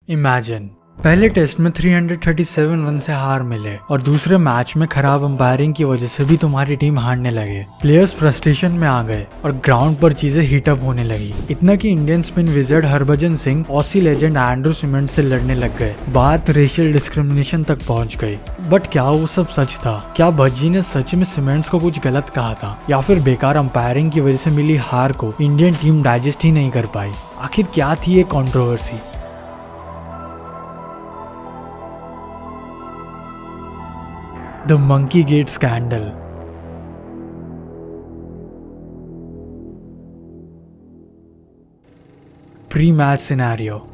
Imagine पहले test में 337 run से हार मिले और दूसरे मैच में खराब अंपायरिंग की वजह से भी तुम्हारी टीम हारने लगे। प्लेयर्स फ्रस्ट्रेशन में आ गए और ग्राउंड पर चीजें हीट अप होने लगी। इतना कि Indian spin wizard Harbhajan Singh Aussie legend Andrew cement से लड़ने लग गए। बात रेशियल डिस्क्रिमिनेशन तक पहुंच गई। बट क्या वो सब सच था? क्या भज्जी ने सच में सीमेंट्स को कुछ गलत कहा था, या फिर बेकार अंपायरिंग की वजह से मिली हार को इंडियन टीम डाइजेस्ट ही नहीं कर पाई? आखिर क्या थी ये controversy? The Monkey Gate Scandal। Pre-match scenario.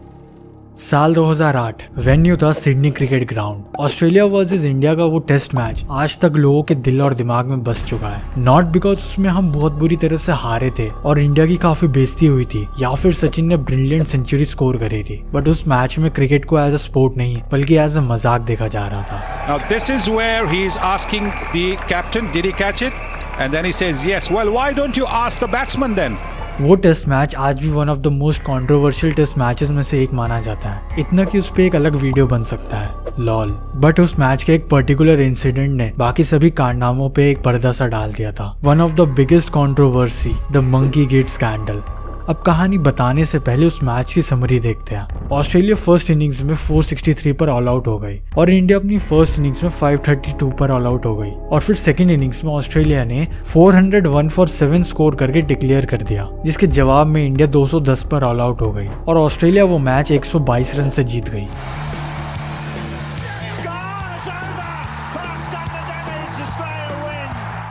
साल 2008, वेन्यू था Sydney cricket ground. Australia versus India का वो टेस्ट मैच आज तक लोगों के दिल और दिमाग में बस चुका है। नॉट बिकॉज उसमें हम बहुत बुरी तरह से हारे थे और इंडिया की काफी बेइज्जती हुई थी, या फिर सचिन ने ब्रिलियंट सेंचुरी स्कोर करी थी, बट उस मैच में क्रिकेट को एज अ स्पोर्ट नहीं बल्कि एज अ मजाक देखा जा रहा था। Now this is where he is asking the captain, did he catch it? And then he says yes. Well, why don't you ask the batsman then? वो test match आज भी one of the most controversial test matches में से एक माना जाता है, इतना कि उस पे एक अलग वीडियो बन सकता है, लॉल। बट उस मैच के एक पर्टिकुलर इंसिडेंट ने बाकी सभी कारनामों पे एक पर्दा सा डाल दिया था। One of the biggest controversy, the monkey gate scandal. अब कहानी बताने से पहले उस मैच की समरी देखते हैं। ऑस्ट्रेलिया फर्स्ट इनिंग्स में 463 पर ऑल आउट हो गई और इंडिया अपनी फर्स्ट इनिंग्स में 532 पर ऑल आउट हो गई, और फिर सेकंड इनिंग्स में ऑस्ट्रेलिया ने 401 फॉर 7 स्कोर करके डिक्लेयर कर दिया, जिसके जवाब में इंडिया 210 पर ऑल आउट हो गई और ऑस्ट्रेलिया वो मैच 122 रन से जीत गई।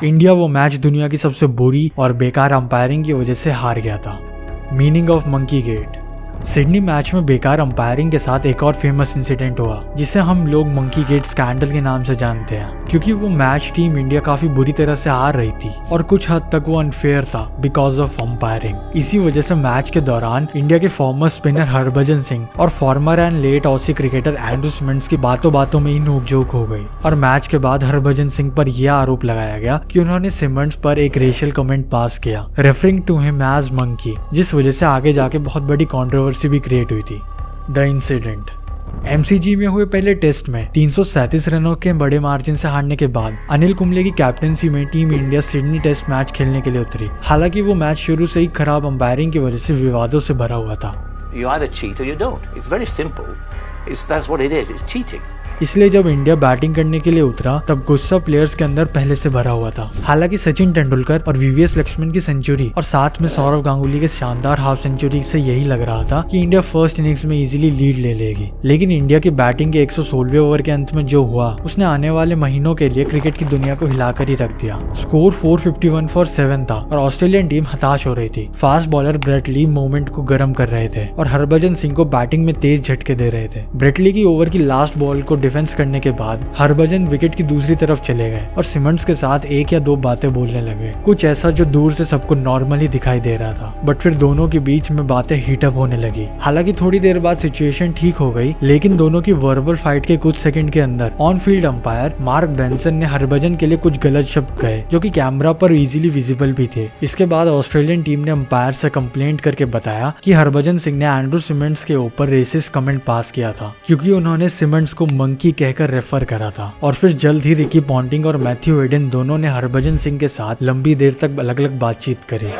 इंडिया वो मैच दुनिया की सबसे बुरी और बेकार अंपायरिंग की वजह से हार गया था। Meaning of monkey gate. Sydney match में बेकार अंपायरिंग के साथ एक और फेमस इंसिडेंट हुआ, जिसे हम लोग मंकी गेट स्कैंडल के नाम से जानते हैं, क्योंकि वो मैच टीम इंडिया काफी बुरी तरह से हार रही थी और कुछ हद तक वो अनफेयर था बिकॉज ऑफ अंपायरिंग। इसी वजह से मैच के दौरान इंडिया के फॉर्मर स्पिनर हरभजन सिंह और farmer and let Aussie cricketer Andrew cements की बातों बातों में ही नोकझोंक हो गई और मैच के बाद हरभजन सिंह पर यह आरोप लगाया गया कि उन्होंने सिमेंट्स पर एक रेशियल कमेंट पास किया, referring to him as monkey, जिस वजह से आगे जाके बहुत बड़ी कंट्रोवर्सी भी क्रिएट हुई थी। The incident. एमसीजी में हुए पहले टेस्ट में 337 रनों के बड़े मार्जिन से हारने के बाद अनिल कुंबले की कैप्टनसी में team India Sydney test match खेलने के लिए उतरी। हालांकि वो मैच शुरू से ही खराब अंपायरिंग की वजह से विवादों से भरा हुआ था। You either cheat or you don't. It's very simple. That's what it is. It's cheating. इसलिए जब इंडिया बैटिंग करने के लिए उतरा तब गुस्सा प्लेयर्स के अंदर पहले से भरा हुआ था। हालांकि सचिन तेंदुलकर और वीवीएस लक्ष्मण की सेंचुरी और साथ में सौरव गांगुली के शानदार हाफ सेंचुरी से यही लग रहा था कि इंडिया फर्स्ट इनिंग्स में इजीली लीड ले लेगी, लेकिन इंडिया की बैटिंग के 116वें ओवर के अंत में जो हुआ उसने आने वाले महीनों के लिए क्रिकेट की दुनिया को हिलाकर ही रख दिया। स्कोर 451 फॉर 7 था और ऑस्ट्रेलियन टीम हताश हो रही थी। Fast bowler Brett Lee moment को गर्म कर रहे थे और हरभजन सिंह को बैटिंग में तेज झटके दे रहे थे। ब्रेट ली की ओवर की लास्ट बॉल को डिफेंस करने के बाद हरभजन विकेट की दूसरी तरफ चले गए और सिमंड्स के साथ एक या दो बातें बोलने लगे, कुछ ऐसा जो दूर से सबको नॉर्मली दिखाई दे रहा था। बट फिर दोनों के बीच में बातें हीट अप होने लगी। हालांकि थोड़ी देर बाद सिचुएशन ठीक हो गई, लेकिन दोनों की वर्बल फाइट के कुछ सेकंड के अंदर on field umpire mark Benson ने हरभजन के लिए कुछ गलत शब्द कहे, जो कि कैमरा पर इजीली विजिबल भी थे। इसके बाद ऑस्ट्रेलियन टीम ने अंपायर से कंप्लेंट करके बताया कि हरभजन सिंह ने एंड्रू सिमेंट्स के ऊपर रेसिस्ट कमेंट पास किया था, क्योंकि उन्होंने सिमेंट्स को मंकी कहकर रेफर करा था। और फिर जल्द ही रिकी पॉन्टिंग और मैथ्यू एडन दोनों ने हरभजन सिंह के साथ लंबी देर तक अलग अलग बातचीत करी।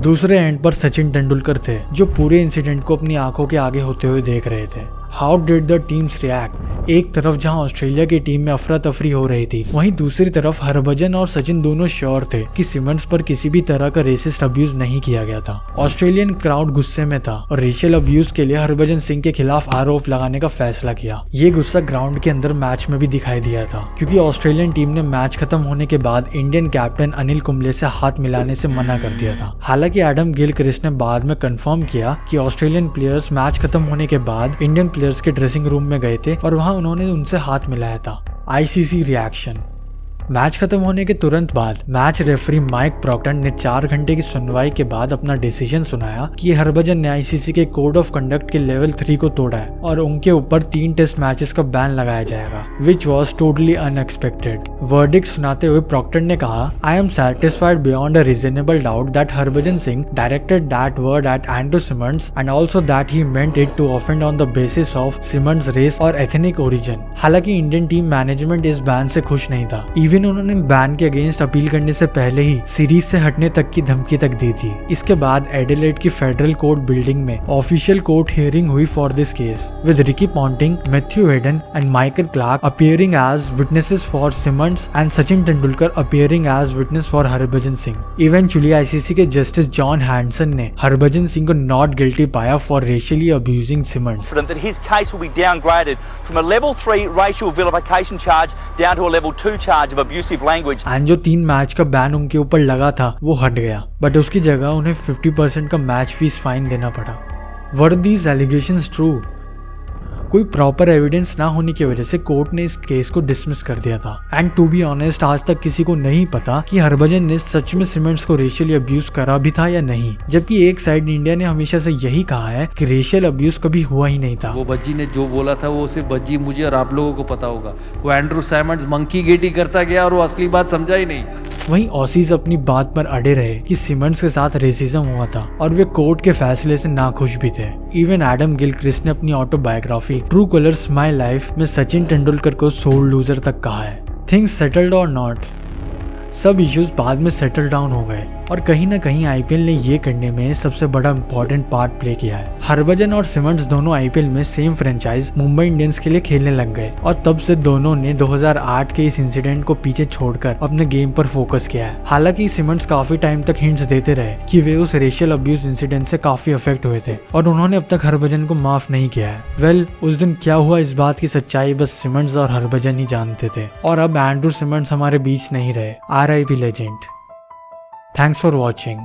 दूसरे एंड पर सचिन तेंदुलकर थे, जो पूरे इंसिडेंट को अपनी आंखों के आगे होते हुए देख रहे थे। How did the teams react? एक तरफ जहां ऑस्ट्रेलिया की टीम में अफरा तफरी हो रही थी, वहीं दूसरी तरफ हरभजन और सचिन दोनों श्योर थे कि सिमंड्स पर किसी भी तरह का रेसिस्ट अब्यूज नहीं किया गया था। ऑस्ट्रेलियन क्राउड गुस्से में था और रेशियल अब्यूज के लिए हरभजन सिंह के खिलाफ आरोप लगाने का फैसला किया। ये गुस्सा ग्राउंड के अंदर मैच में भी दिखाई दिया था, क्योंकि ऑस्ट्रेलियन टीम ने मैच खत्म होने के बाद इंडियन कैप्टन अनिल कुंबले से हाथ मिलाने से मना कर दिया था। हालांकि एडम गिलक्रिस्ट ने बाद में कंफर्म किया कि ऑस्ट्रेलियन प्लेयर्स मैच खत्म होने के बाद इंडियन प्लेयर्स के ड्रेसिंग रूम में गए थे और वहां उन्होंने उनसे हाथ मिलाया था। ICC reaction. मैच खत्म होने के तुरंत बाद मैच रेफरी माइक प्रॉक्टन ने 4 घंटे की सुनवाई के बाद अपना डिसीजन सुनाया कि हरभजन ने आईसीसी के कोड ऑफ कंडक्ट के लेवल 3 को तोड़ा है और उनके ऊपर 3 टेस्ट मैचेस का बैन लगाया जाएगा, which was totally unexpected. Verdict सुनाते हुए प्रॉक्टन ने कहा, I am satisfied beyond a reasonable doubt that Harbhajan Singh directed that word at Andrew Symonds and also that he meant it to offend on the basis of Symonds race और ethnic origin. हालांकि Indian team management इस ban से खुश नहीं था। Even उन्होंने ban के against appeal करने से पहले ही सीरीज से हटने तक की धमकी तक दी थी। इसके बाद एडिलेड की फेडरल कोर्ट बिल्डिंग में ऑफिशियल कोर्ट हियरिंग हुई for this case with Ricky Ponting, Matthew Hayden and Michael Clarke appearing as witnesses for Symonds and Sachin Tendulkar appearing as witness for Harbhajan Singh. Eventually ICC के जस्टिस जॉन हैंडसन ने हरभजन सिंह को not guilty पाया for racially abusing Symonds. That his case will be downgraded from a level 3 racial vilification charge down to a level 2 charge of abusive language. And जो 3 match का ban उनके ऊपर लगा था वो हट गया, बट उसकी जगह उन्हें 50% का मैच फीस फाइन देना पड़ा। Were these allegations true? कोई प्रॉपर एविडेंस ना होने की वजह से कोर्ट ने इस केस को डिसमिस कर दिया था। एंड टू बी ऑनेस्ट, आज तक किसी को नहीं पता कि हरभजन ने सच में सिमंड्स को रेशियल अब्यूज करा भी था या नहीं, जबकि एक साइड इंडिया ने हमेशा से यही कहा है कि रेशियल अब्यूज कभी हुआ ही नहीं था। वो बज्जी ने जो बोला था वो सिर्फ बज्जी, मुझे और आप लोगों को पता होगा। वो एंड्रू सिमंड्स मंकी गेटी करता गया और वो असली बात समझा ही नहीं। वहीं ऑसीज अपनी बात पर अड़े रहे कि सिमंड्स के साथ रेसिज्म हुआ था और वे कोर्ट के फैसले से नाखुश भी थे। इवन एडम गिलक्रिस्ट ने अपनी autobiography true colours my life में सचिन तेंदुलकर को सोल लूजर तक कहा है। थिंग्स सेटल्ड और नॉट, सब इश्यूज बाद में सेटल डाउन हो गए और कहीं ना कहीं आईपीएल ने ये करने में सबसे बड़ा इंपॉर्टेंट पार्ट प्ले किया है। हरभजन और सिमंड्स दोनों आईपीएल में सेम फ्रेंचाइज मुंबई इंडियंस के लिए खेलने लग गए और तब से दोनों ने 2008 के इस इंसिडेंट को पीछे छोड़कर अपने गेम पर फोकस किया है। हालांकि सिमंड्स काफी टाइम तक हिंट्स देते रहे कि वे उस रेशियल अब्यूज इंसिडेंट से काफी अफेक्ट हुए थे और उन्होंने अब तक हरभजन को माफ नहीं किया है। वेल, उस दिन क्या हुआ इस बात की सच्चाई बस सिमंड्स और हरभजन ही जानते थे और अब एंड्रू सिमंड्स हमारे बीच नहीं रहे। RIP legend. Thanks for watching.